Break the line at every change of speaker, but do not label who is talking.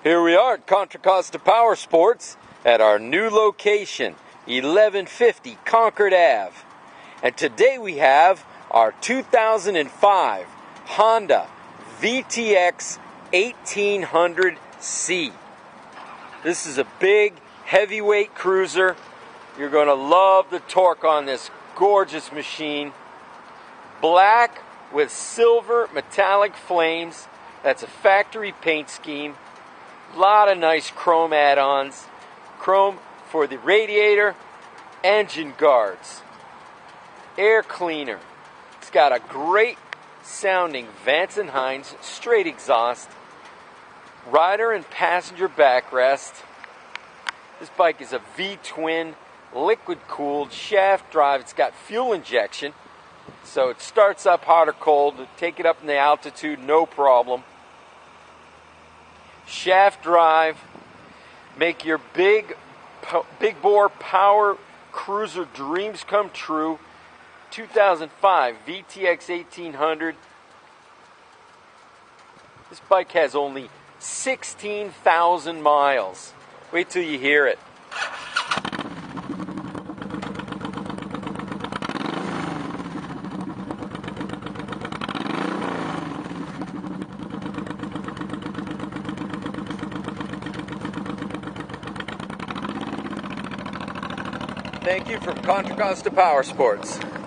Here we are at Contra Costa Powersports at our new location, 1150 Concord Ave. And today we have our 2005 Honda VTX1800C. This is a big, heavyweight cruiser. You're going to love the torque on this gorgeous machine. Black with silver metallic flames. That's a factory paint scheme. A lot of nice chrome add-ons. Chrome for the radiator, engine guards, air cleaner. It's got a great sounding Vance Hines straight exhaust, rider and passenger backrest. This bike is a V-twin, liquid-cooled, shaft drive. It's got fuel injection, so it starts up hot or cold. Take it up in the altitude, no problem. Shaft drive, make your big bore power cruiser dreams come true. 2005 VTX 1800. This bike has only 16,000 miles. Wait till you hear it. Thank you from Contra Costa Powersports.